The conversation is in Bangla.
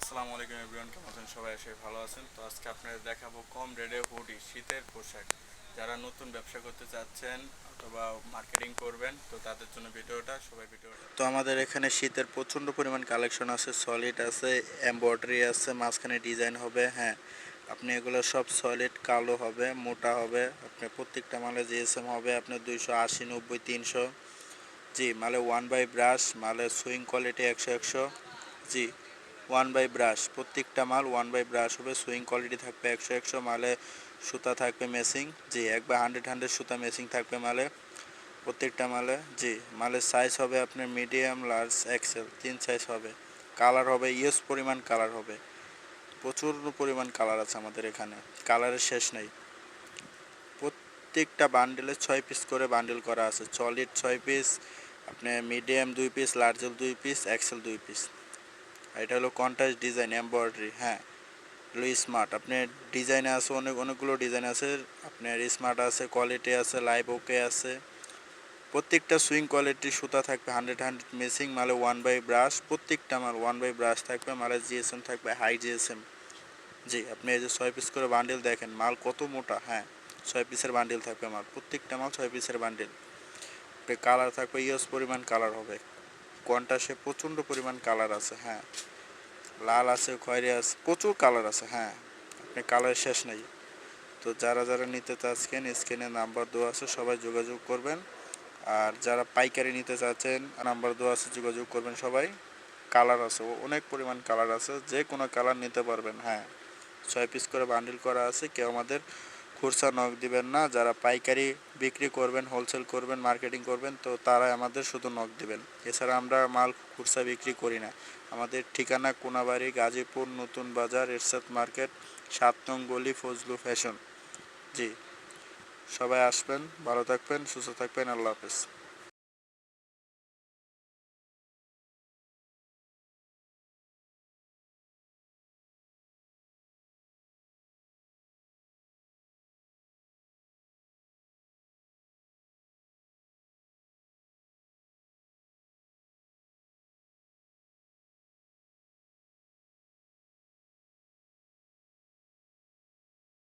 আসসালামু আলাইকুম এভরিওয়ান, কেমন আছেন সবাই? এসে ভালো আছেন। তো আজকে আপনাদের দেখাবো কম রেটে হুডি, শীতের পোশাক। যারা নতুন ব্যবসা করতে চাচ্ছেন অথবা মার্কেটিং করবেন, তো তাদের জন্য ভিডিওটা তো আমাদের এখানে শীতের প্রচণ্ড পরিমাণ কালেকশন আছে, সলিড আছে, এমব্রয়ডারি আছে, মাঝখানে ডিজাইন হবে। হ্যাঁ, আপনি এগুলো সব সলিড কালো হবে, মোটা হবে। আপনি প্রত্যেকটা মালে জিএসএম হবে আপনার 280, 90, 300। জি, মালে 1/ব্রাশ, মালে সুইং কোয়ালিটি 100 জি, 1/ব্রাশ, প্রত্যেকটা মাল 1/ব্রাশ হবে। সুইং কোয়ালিটি থাকবে 100 মালে। সুতা থাকবে মেসিং। জি, 1/100 সুতা মেসিং থাকবে মালে, প্রত্যেকটা মালে। জি, মালের সাইজ হবে আপনার মিডিয়াম, লার্জ, এক্সেল, 3 সাইজ হবে। কালার হবে ইউজ পরিমাণ কালার হবে, প্রচুর পরিমাণ কালার আছে আমাদের এখানে, কালারের শেষ নেই। প্রত্যেকটা বান্ডেলে 6 পিস করে বান্ডেল করা আছে। সলিড 6 পিস, আপনার medium 2 piece, large 2 piece, XL 2 piece. এটা হলো কন্ট্রাস্ট ডিজাইন এমব্রয়ডারি। হ্যাঁ, হলো স্মার্ট। আপনার ডিজাইনে আছে অনেকগুলো ডিজাইন আছে। আপনার স্মার্ট আছে, কোয়ালিটি আছে, লাইভ ওকে আছে। প্রত্যেকটা সুইং কোয়ালিটির সুতা থাকবে 100 মেসিং, মালে 1/ব্রাশ। প্রত্যেকটা মাল 1/ব্রাশ থাকবে, মালে জিএসএম থাকবে হাই জিএসএম। জি, আপনি এই যে 6 পিস করে বান্ডেল দেখেন, মাল কত মোটা। হ্যাঁ, 6 পিসের বান্ডেল থাকবে মাল, প্রত্যেকটা মাল 6 পিসের বান্ডেল। কালার থাকবে ইউজ পরিমাণ কালার হবে। কন্ট্রাস্টে প্রচণ্ড পরিমাণ কালার আছে। হ্যাঁ, লাল আছে, খয়েরি আছে, প্রচুর কালার আছে। হ্যাঁ, আপনি কালার শেষ নেই। তো যারা যারা নিতে চাচ্ছেন, স্ক্রিনে নাম্বার দেওয়া আছে, সবাই যোগাযোগ করবেন। আর যারা পাইকারি নিতে চাচ্ছেন, নাম্বার দেওয়া আছে, যোগাযোগ করবেন সবাই। কালার আছে, অনেক পরিমাণ কালার আছে, যে কোনো কালার নিতে পারবেন। হ্যাঁ, 6 পিস করে বান্ডিল করা আছে। কেউ আমাদের খুচরা নক দিবেন না। যারা পাইকারি বিক্রি করবেন, হোলসেল করবেন, মার্কেটিং করবেন, তো তারাই আমাদের শুধু নক দিবেন। এছাড়া আমরা মাল খুচরা বিক্রি করি না। আমাদের ঠিকানা কোনাবাড়ি, গাজীপুর নতুন বাজার, এরশাদ মার্কেট, 7 নং গলি, ফজলু ফ্যাশন। জি, সবাই আসবেন, ভালো থাকবেন, সুস্থ থাকবেন, আল্লাহ হাফেজ।